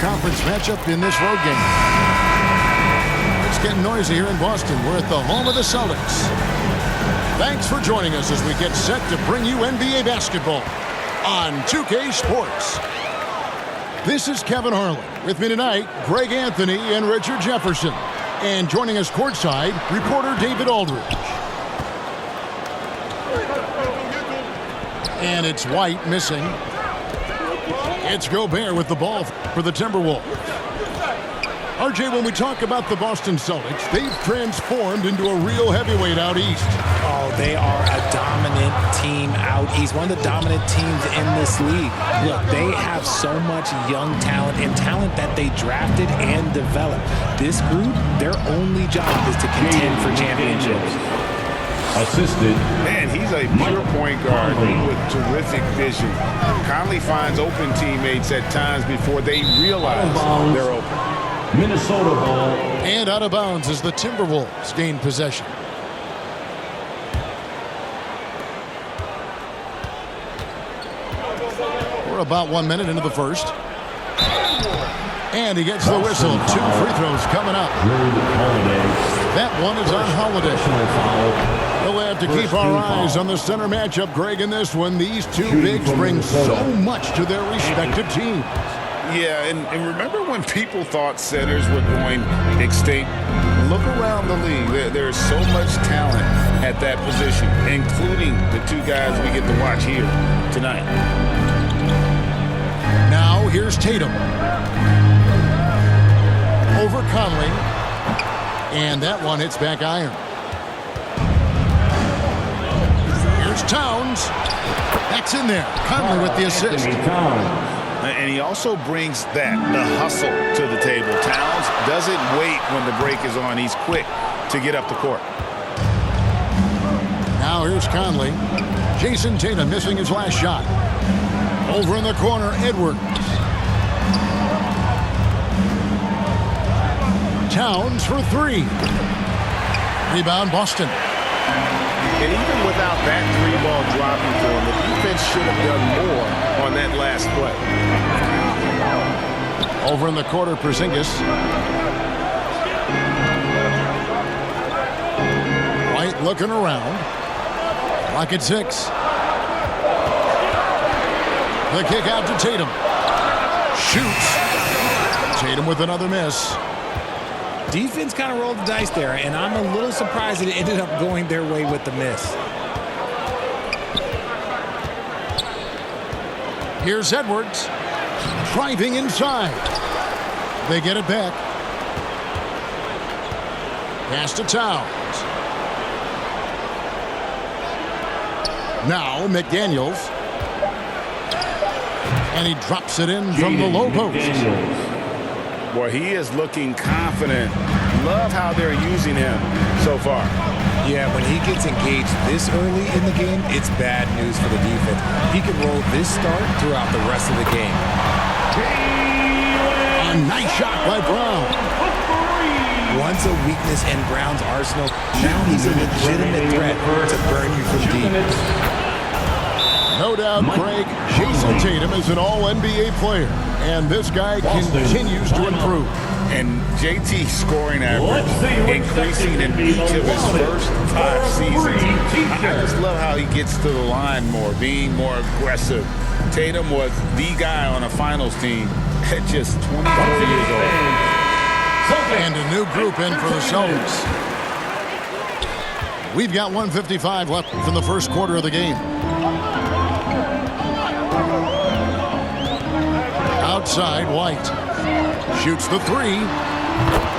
conference matchup in this road game. It's getting noisy here in Boston. We're at the home of the Celtics. Thanks for joining us as we get set to bring you NBA basketball on 2K Sports. This is Kevin Harlan. With me tonight, Greg Anthony and Richard Jefferson. And joining us courtside, reporter David Aldridge. And it's White missing. It's Gobert with the ball for the Timberwolves. RJ, when we talk about the Boston Celtics, they've transformed into a real heavyweight out east. Oh, they are a dominant team out east. One of the dominant teams in this league. Look, they have so much young talent and talent that they drafted and developed. This group, their only job is to contend for championships. Assisted. Man, he's a pure point guard with terrific vision. Conley finds open teammates at times before they realize they're open. Minnesota ball. And out of bounds as the Timberwolves gain possession. We're about 1 minute into the first. And he gets the whistle. 2 free throws coming up. That one is on Holiday. We'll have to keep our eyes on the center matchup, Greg, in this one. These two bigs bring so much to their respective teams. Yeah, and remember when people thought centers were going extinct? Look around the league. There's so much talent at that position, including the 2 guys we get to watch here tonight. Now here's Tatum. Over Conley. And that one hits back iron. Here's Towns. That's in there. Conley with the assist. And he also brings the hustle to the table. Towns doesn't wait when the break is on. He's quick to get up the court. Now here's Conley. Jason Tatum missing his last shot. Over in the corner, Edwards. Towns for 3. Rebound, Boston. And even without that 3-ball dropping for him, the defense should have done more on that last play. Over in the quarter, Porzingis. White looking around. Clock at 6. The kick out to Tatum. Shoots. Tatum with another miss. Defense kind of rolled the dice there, and I'm a little surprised that it ended up going their way with the miss. Here's Edwards. Driving inside. They get it back. Pass to Towns. Now McDaniels. And he drops it in from the low post. Boy, he is looking confident. Love how they're using him so far. Yeah, when he gets engaged this early in the game, it's bad news for the defense. He can roll this start throughout the rest of the game. A nice shot by Brown. Once a weakness in Brown's arsenal, now he's a legitimate threat to burn you from deep. No doubt, Greg, Jason Tatum is an all-NBA player, and this guy continues to improve. And JT's scoring average increasing in each of his first 5 seasons. I just love how he gets to the line more, being more aggressive. Tatum was the guy on a finals team at just 24 years old. And a new group in for the Celtics. We've got 1:55 left from the first quarter of the game. Outside, White. Shoots the 3.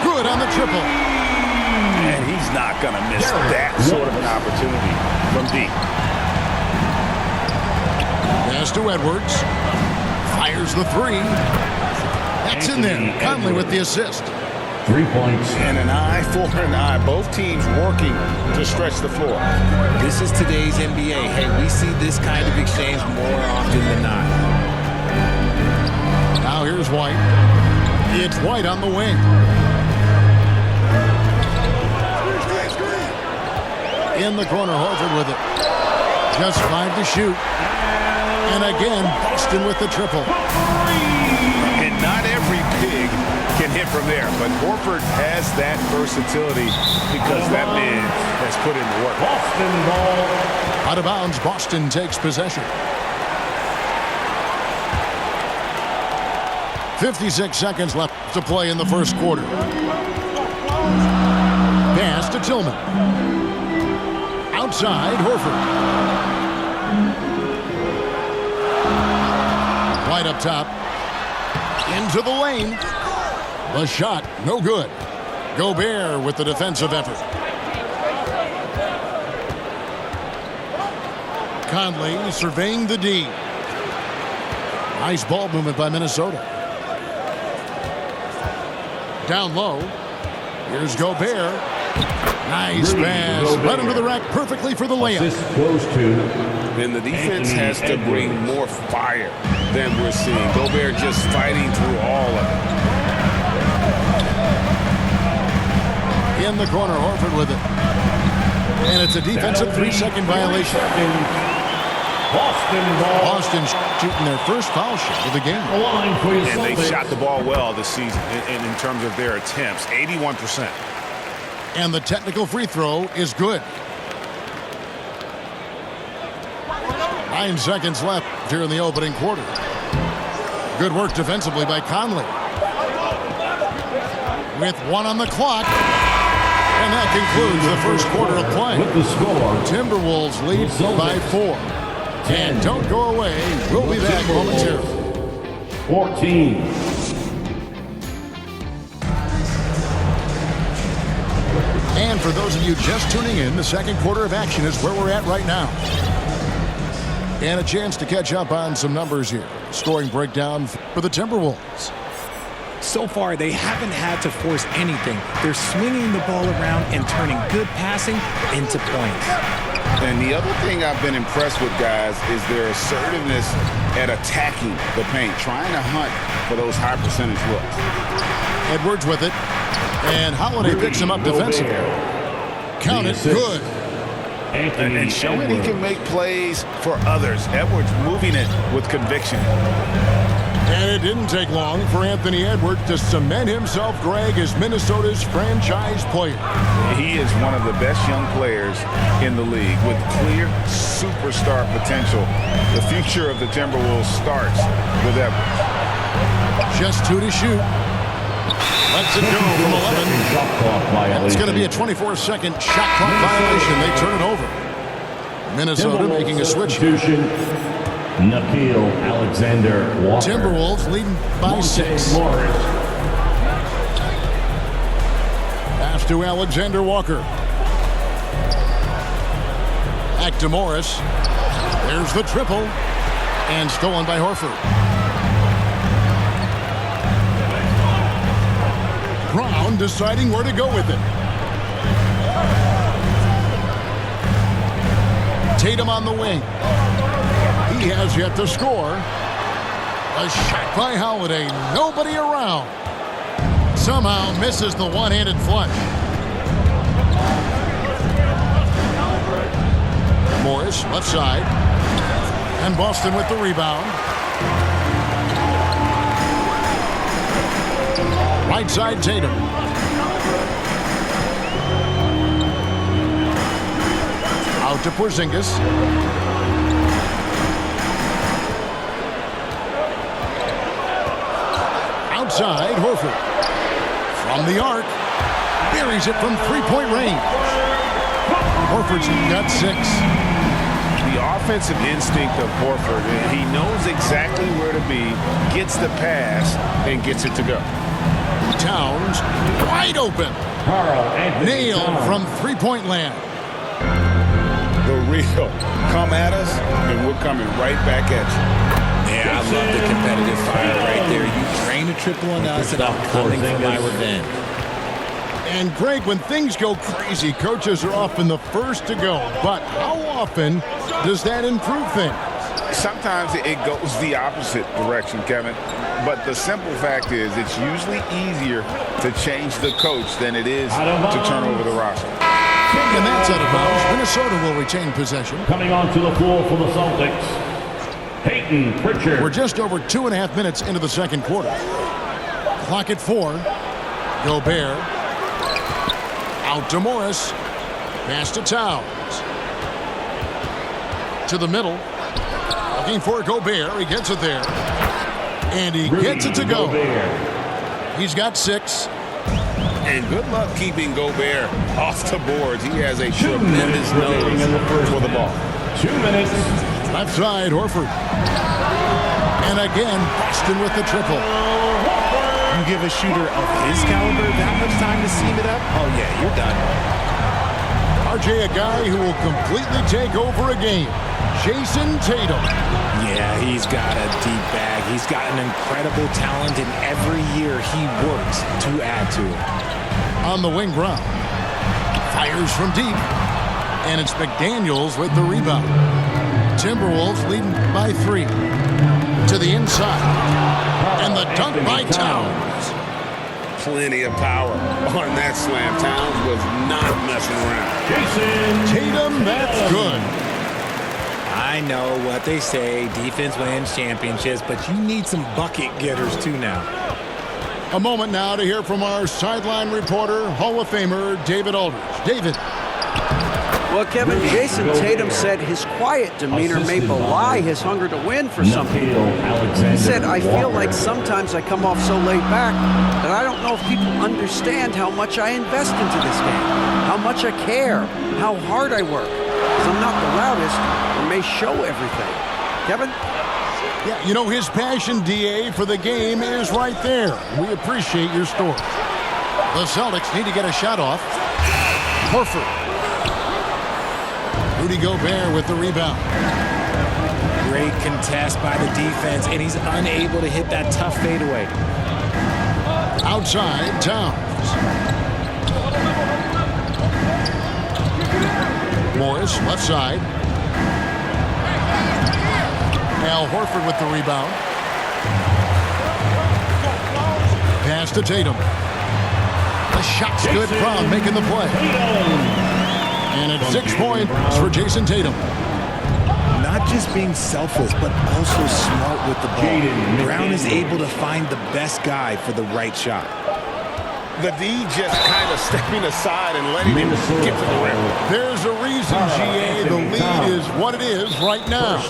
Good on the triple. And he's not going to miss that sort of an opportunity from deep. Pass to Edwards. Fires the 3. That's in there. Conley with the assist. 3 points. And an eye for an eye. Both teams working to stretch the floor. This is today's NBA. Hey, we see this kind of exchange more often than not. Now here's White. It's White on the wing. In the corner, Horford with it. Just 5 to shoot. And again, Boston with the triple. And not every there. But Horford has that versatility because that man has put in the work. Boston ball. Out of bounds, Boston takes possession. 56 seconds left to play in the first quarter. Pass to Tillman. Outside, Horford. Right up top. Into the lane. The shot, no good. Gobert with the defensive effort. Conley surveying the D. Nice ball movement by Minnesota. Down low. Here's Gobert. Nice pass. Led him to the rack perfectly for the layup. Assist goes to. Then the defense has to bring more fire than we're seeing. Gobert just fighting through all of it. In the corner, Horford with it. And it's a defensive 3-second violation. Boston ball. Boston shooting their first foul shot of the game. And they shot the ball well this season in terms of their attempts. 81%. And the technical free throw is good. 9 seconds left here in the opening quarter. Good work defensively by Conley. With 1 on the clock. And that concludes the first quarter of play. With the score, Timberwolves lead by 4. And don't go away. We'll be back momentarily. 14. And for those of you just tuning in, the second quarter of action is where we're at right now. And a chance to catch up on some numbers here. Scoring breakdown for the Timberwolves. So far, they haven't had to force anything. They're swinging the ball around and turning good passing into points. And the other thing I've been impressed with, guys, is their assertiveness at attacking the paint, trying to hunt for those high percentage looks. Edwards with it. And Holiday picks him up defensively. Count it, good. And showing he can make plays for others. Edwards moving it with conviction. And it didn't take long for Anthony Edwards to cement himself, Greg, as Minnesota's franchise player. He is one of the best young players in the league with clear superstar potential. The future of the Timberwolves starts with Edwards. Just 2 to shoot. Lets it go from 11. And it's going to be a 24-second shot clock violation. They turn it over. Minnesota making a switch. Nickeil Alexander-Walker. Timberwolves leading by 6. Pass to Alexander-Walker. Back to Morris. There's the triple. And stolen by Horford. Brown deciding where to go with it. Tatum on the wing. He has yet to score. A shot by Holiday. Nobody around. Somehow misses the one-handed flush. Morris, left side. And Boston with the rebound. Right side, Tatum. Out to Porzingis. Outside, Horford. From the arc. Buries it from three-point range. Horford's got 6. The offensive instinct of Horford, he knows exactly where to be, gets the pass, and gets it to go. Towns, wide open. Nailed from three-point land. The real. Come at us, and we're coming right back at you. Yeah, I love the competitive fire right there. You train a triple on us, and I'm coming for my revenge. And, Greg, when things go crazy, coaches are often the first to go. But how often does that improve things? Sometimes it goes the opposite direction, Kevin. But the simple fact is it's usually easier to change the coach than it is to turn over the roster. And that's out of bounds. Minnesota will retain possession. Coming onto the floor for the Celtics, Peyton Pritchard. We're just over 2.5 minutes into the second quarter. Clock at 4. Gobert. Out to Morris. Pass to Towns. To the middle. Looking for Gobert. He gets it there. And he gets it to go. He's got 6. And good luck keeping Gobert off the boards. He has a tremendous nose for the ball. 2 minutes. Left side, Horford. And again, Boston with the triple. You give a shooter of his caliber that much time to seam it up? Oh, yeah, you're done. RJ, a guy who will completely take over a game. Jason Tatum. Yeah, he's got a deep bag. He's got an incredible talent, and every year he works to add to it. On the wing ground. Fires from deep. And it's McDaniels with the rebound. Timberwolves leading by 3. To the inside. And the dunk by Towns. Plenty of power on that slam. Towns was not messing around. Tatum, that's good. I know what they say, defense wins championships, but you need some bucket getters too now. A moment now to hear from our sideline reporter, Hall of Famer David Aldridge. David. Well, Kevin, Jason Tatum said his quiet demeanor may belie his hunger to win for some people. He said, I feel like sometimes I come off so laid back that I don't know if people understand how much I invest into this game, how much I care, how hard I work. Because I'm not the loudest or may show everything. Kevin? Yeah, you know, his passion, DA, for the game is right there. We appreciate your story. The Celtics need to get a shot off. Horford. Rudy Gobert with the rebound. Great contest by the defense, and he's unable to hit that tough fadeaway. Outside, Towns. Morris, left side. Al Horford with the rebound. Pass to Tatum. The shot's good from making the play. And it's 6 points for Jason Tatum. Not just being selfless, but also smart with the ball. Brown is able to find the best guy for the right shot. The D just kind of stepping aside and letting him get to the rim. There's a reason, GA, the lead is what it is right now.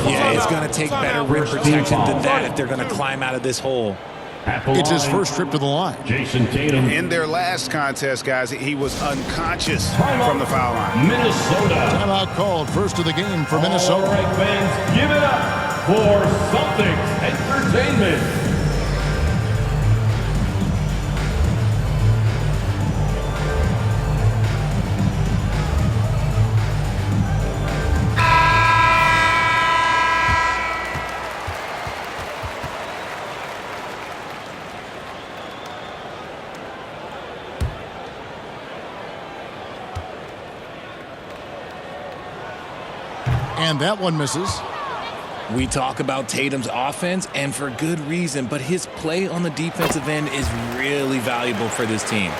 Yeah, it's going to take better rim protection than that if they're going to climb out of this hole. It's his first trip to the line. Jason Tatum. In their last contest, guys, he was unconscious from the foul line. Minnesota. Timeout called, first of the game for Minnesota. All right, fans, give it up for Celtics Entertainment. And that one misses. We talk about Tatum's offense, and for good reason, but his play on the defensive end is really valuable for this team.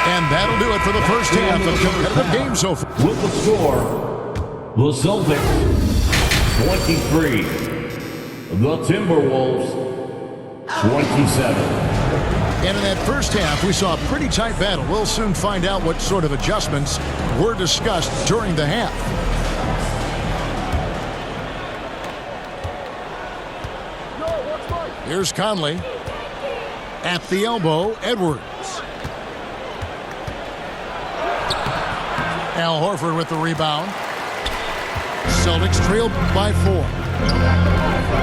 And that'll do it for the first half of the competitive game so far. With the score, the Celtics 23, the Timberwolves 27. And in that first half, we saw a pretty tight battle. We'll soon find out what sort of adjustments were discussed during the half. Here's Conley. At the elbow, Edwards. Al Horford with the rebound. Celtics trailed by 4.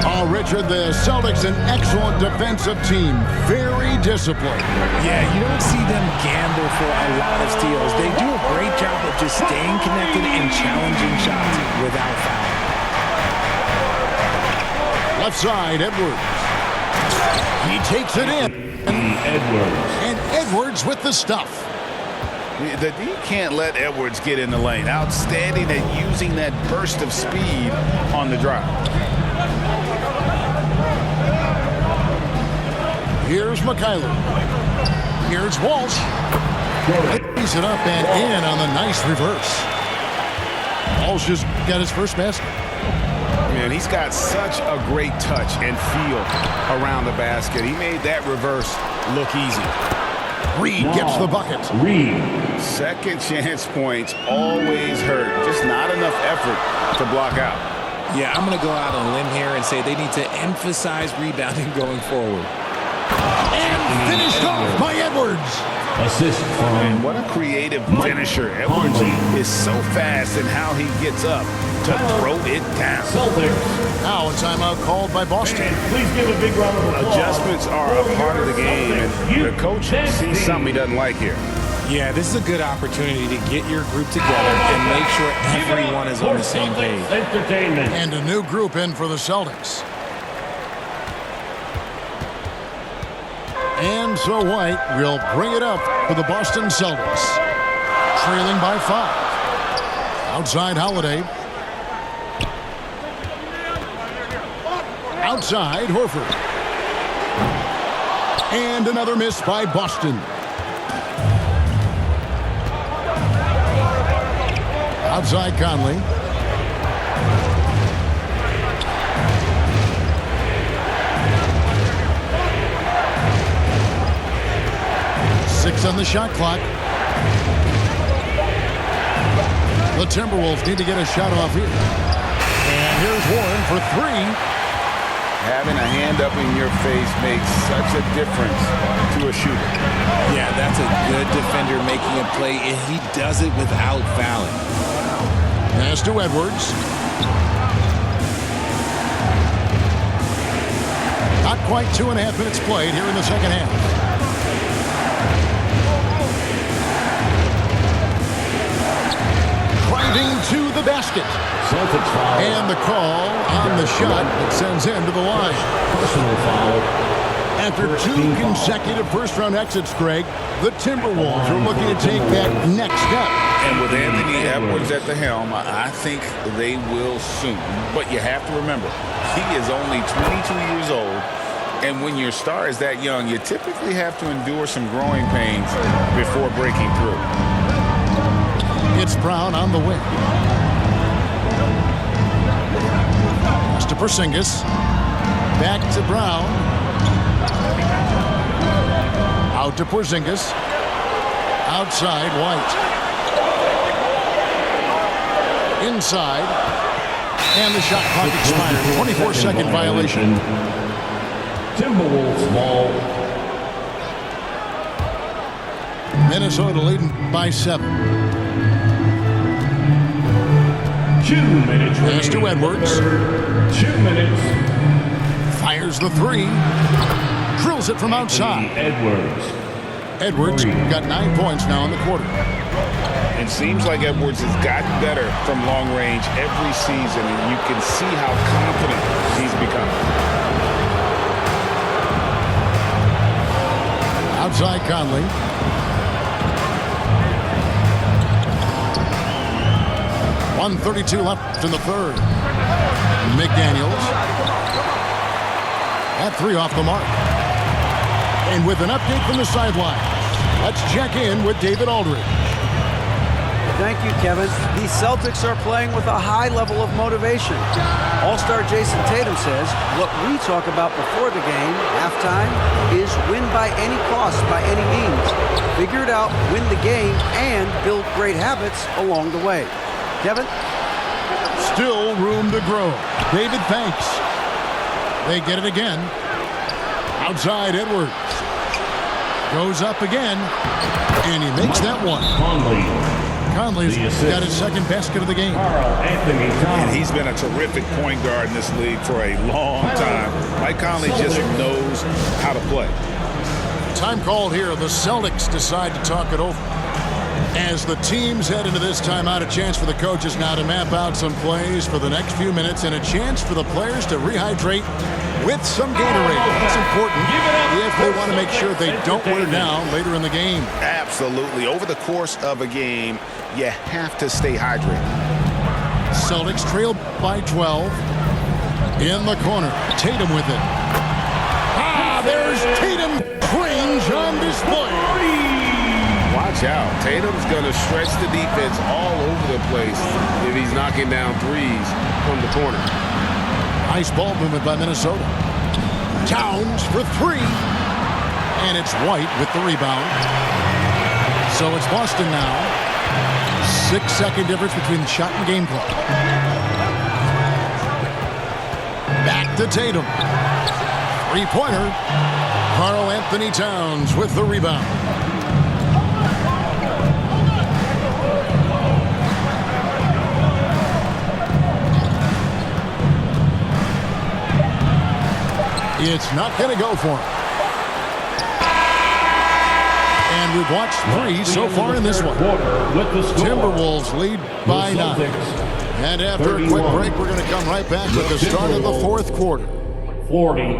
Oh, Richard, the Celtics, an excellent defensive team. Very disciplined. Yeah, you don't see them gamble for a lot of steals. They do a great job of just staying connected and challenging shots without foul. Left side, Edwards. He takes it in. And Edwards with the stuff. The D can't let Edwards get in the lane. Outstanding at using that burst of speed on the drive. Here's McKayler. Here's Walsh. He's it up and in on the nice reverse. Walsh just got his first basket. And he's got such a great touch and feel around the basket. He made that reverse look easy. Reed gets the bucket. Reed. Second chance points always hurt. Just not enough effort to block out. Yeah, I'm going to go out on a limb here and say they need to emphasize rebounding going forward. And finished off by Edwards. Assist from And what a creative finisher. Edwards is so fast in how he gets up to throw it down. Celtics. Now a timeout called by Boston. And please give a big round of applause. Adjustments are a part of the game, and the coach sees something he doesn't like here. Yeah, this is a good opportunity to get your group together and make sure everyone is on the same page. Entertainment. And a new group in for the Celtics. And so White will bring it up for the Boston Celtics. Trailing by 5. Outside Holiday. Outside Horford. And another miss by Boston. Outside Conley. Six on the shot clock. The Timberwolves need to get a shot off here. And here's Warren for 3. Having a hand up in your face makes such a difference to a shooter. Yeah, that's a good defender making a play, and he does it without fouling. Pass to Edwards. Not quite 2.5 minutes played here in the second half. Driving to the basket. Celtics foul. And the call on the shot that sends him to the line. Personal foul. After 2 consecutive first-round exits, Greg, the Timberwolves are looking to take that next step. And with Anthony Edwards at the helm, I think they will soon. But you have to remember, he is only 22 years old. And when your star is that young, you typically have to endure some growing pains before breaking through. It's Brown on the wing. Pass to Porzingis. Back to Brown. Out to Porzingis. Outside White. Inside. And the shot clock expired. 24-second violation. Timberwolves ball. Minnesota leading by 7. 2 minutes. Pass to Edwards. 2 minutes. Fires the 3. Drills it from outside. Edwards got 9 points now in the quarter. It seems like Edwards has gotten better from long range every season, and you can see how confident he's become. Outside Conley. .132 left in the third. McDaniels. That 3 off the mark. And with an update from the sideline, let's check in with David Aldridge. Thank you, Kevin. The Celtics are playing with a high level of motivation. All-star Jason Tatum says what we talk about before the game, halftime, is win by any cost, by any means. Figure it out, win the game, and build great habits along the way. Kevin? Still room to grow. David, thanks. They get it again. Outside Edwards. Goes up again. And he makes that one. Conley's got his second basket of the game. And he's been a terrific point guard in this league for a long time. Mike Conley just knows how to play. Time called here. The Celtics decide to talk it over. As the teams head into this timeout, a chance for the coaches now to map out some plays for the next few minutes and a chance for the players to rehydrate with some Gatorade. That's important if they want to make sure they don't wear down later in the game. Absolutely. Over the course of a game, you have to stay hydrated. Celtics trail by 12. In the corner, Tatum with it. There's Tatum. Range on display. Watch out. Tatum's going to stretch the defense all over the place if he's knocking down threes from the corner. Nice ball movement by Minnesota. Towns for three. And it's White with the rebound. So it's Boston now. 6-second difference between the shot and game clock. Back to Tatum. Three-pointer. Karl Anthony Towns with the rebound. It's not going to go for him. And we've watched three so far in this one. Timberwolves lead by 9. And after a quick break, we're going to come right back with the start of the fourth quarter. 40.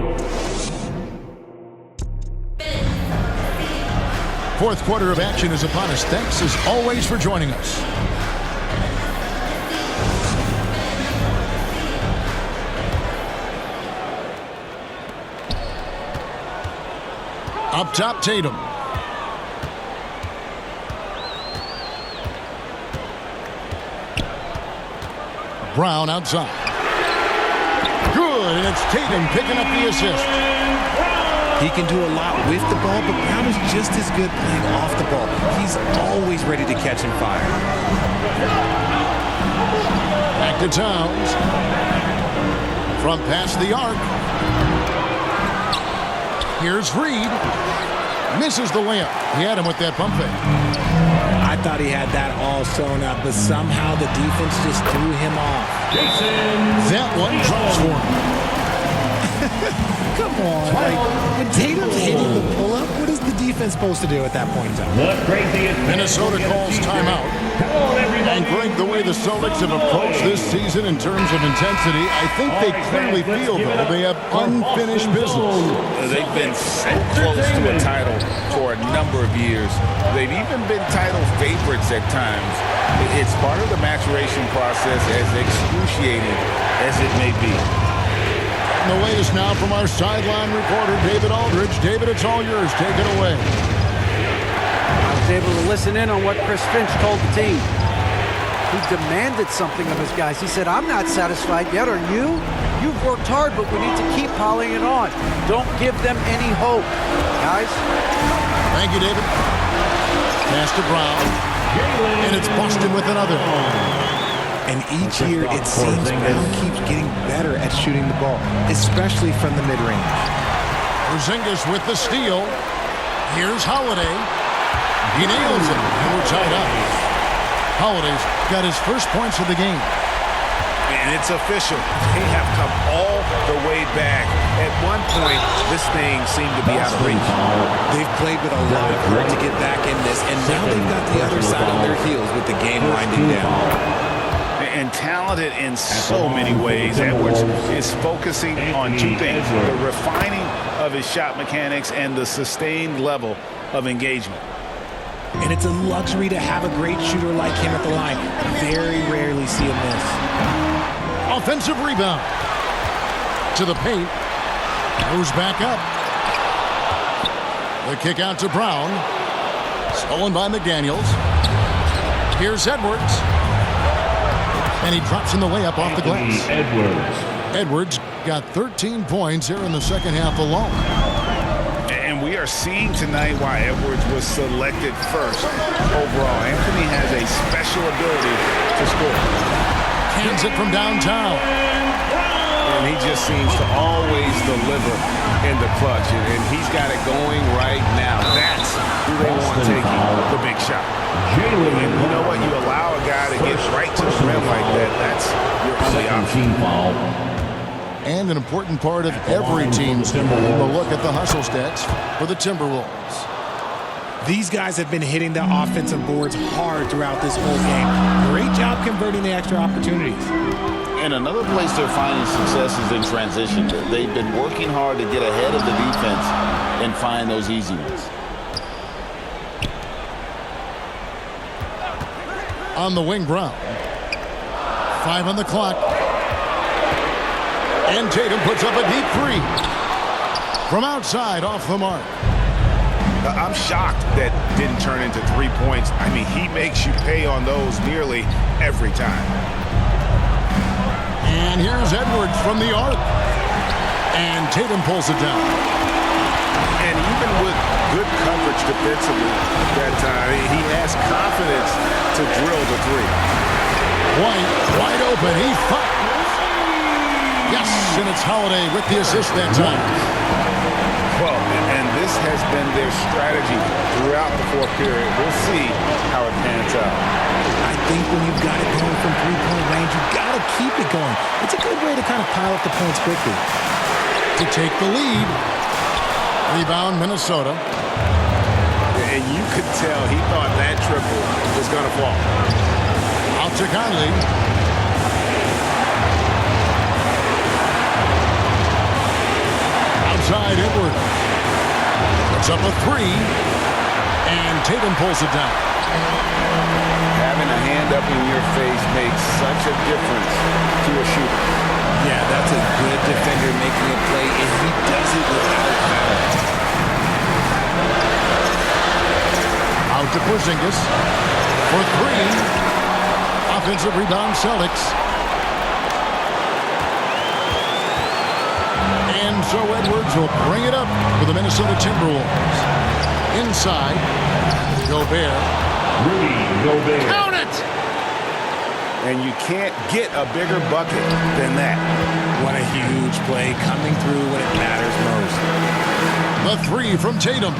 Fourth quarter of action is upon us. Thanks as always for joining us. Up top, Tatum. Brown outside. Good, and it's Tatum picking up the assist. He can do a lot with the ball, but Brown is just as good playing off the ball. He's always ready to catch and fire. Back to Towns. From past the arc. Here's Reed. Misses the layup. He had him with that pump fake. I thought he had that all sewn up, but somehow the defense just threw him off. That one drops for him. Come on. Like, when Tatum's hitting the pull-up, what is the defense supposed to do at that point in time? Minnesota calls timeout. And Greg, the way the Celtics have approached this season in terms of intensity, I think they clearly feel, though, they have unfinished business. They've been so close to a title for a number of years. They've even been title favorites at times. It's part of the maturation process, as excruciating as it may be. And the latest now from our sideline reporter, David Aldridge. David, it's all yours. Take it away. I was able to listen in on what Chris Finch told the team. He demanded something of his guys. He said, I'm not satisfied yet. Are you? You've worked hard, but we need to keep piling it on. Don't give them any hope, guys. Thank you, David. Pass to Brown. And it's Boston with another. And each year, it seems Brown keeps getting better at shooting the ball, especially from the mid-range. Porzingis with the steal. Here's Holiday. He nails it, and we're tied up. Holiday's got his first points of the game. And it's official. They have come all the way back. At one point, this thing seemed to be out of reach. They've played with a lot of heart to get back in this, and now they've got the other side on their heels with the game winding down. And talented in so many ways. Edwards is focusing on two things: the refining of his shot mechanics and the sustained level of engagement. And it's a luxury to have a great shooter like him at the line. Very rarely see a miss. Offensive rebound. To the paint. Goes back up. The kick out to Brown. Stolen by McDaniels. Here's Edwards. And he drops in the layup off the glass. Edwards got 13 points here in the second half alone. And we are seeing tonight why Edwards was selected first overall. Anthony has a special ability to score. Hands it from downtown. And he just seems to always deliver in the clutch. And he's got it going right now. That's who they want taking the big shot. And you know what? You allow a guy to get right to the rim like that. That's your only option. And an important part of every team's game, a look at the hustle stats for the Timberwolves. These guys have been hitting the offensive boards hard throughout this whole game. Great job converting the extra opportunities. And another place they're finding success is in transition. They've been working hard to get ahead of the defense and find those easy ones. On the wing, Brown. 5 on the clock. And Tatum puts up a deep three. From outside, off the mark. I'm shocked that didn't turn into 3 points. I mean, he makes you pay on those nearly every time. And here's Edwards from the arc. And Tatum pulls it down. And even with good coverage defensively that time, he has confidence to drill the three. White, wide open. He fires. Yes, and it's Holiday with the assist that time. Well, and this has been their strategy throughout the fourth period. We'll see how it pans out. I think when you've got it going from three-point range, you've got to keep it going. It's a good way to kind of pile up the points quickly. To take the lead. Rebound, Minnesota. And you could tell he thought that triple was going to fall. Out to Conley. Outside Edwards. Puts up a three. And Tatum pulls it down. Having a hand up in your face makes such a difference to a shooter. Yeah, that's a good defender making a play, and he does it without foul. Out to Porzingis for three. Offensive rebound, Celtics. And so Edwards will bring it up for the Minnesota Timberwolves. Inside, Gobert. Count it! And you can't get a bigger bucket than that. What a huge play coming through when it matters most. The three from Tatum.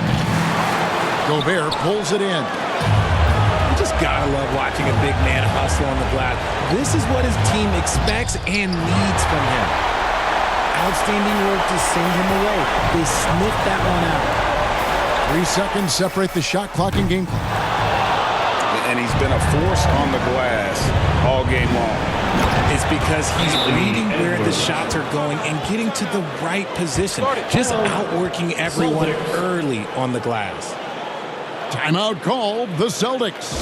Gobert pulls it in. You just gotta love watching a big man hustle on the glass. This is what his team expects and needs from him. Outstanding work to send him away. They sniffed that one out. 3 seconds separate the shot clock and game clock. And he's been a force on the glass all game long. It's because he's reading where the shots are going and getting to the right position. Just outworking everyone early on the glass. Timeout called, the Celtics.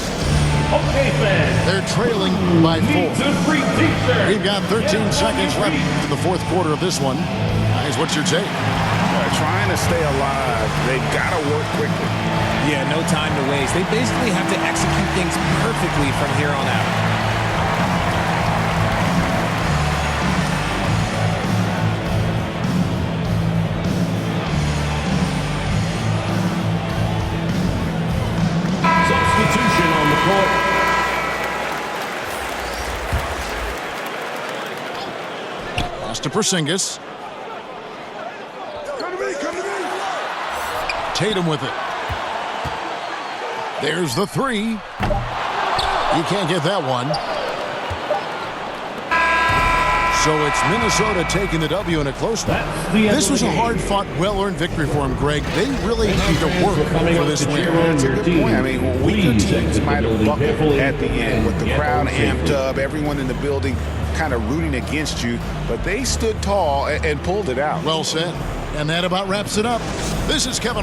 Okay, fans. They're trailing by 4. We've got 13 seconds left in the fourth quarter of this one. Guys, what's your take? Trying to stay alive, they've got to work quickly. Yeah, no time to waste. They basically have to execute things perfectly from here on out. Substitution on the court. Pass to Porzingis. Tatum with it. There's the three. You can't get that one. So it's Minnesota taking the W in a close one. This was a hard-fought, well-earned victory for them, Greg. They really had to work for this win. That's a good point. I mean, weaker teams might have buckled at the end with the crowd amped up, everyone in the building kind of rooting against you, but they stood tall and pulled it out. Well said. And that about wraps it up. This is Kevin Hart.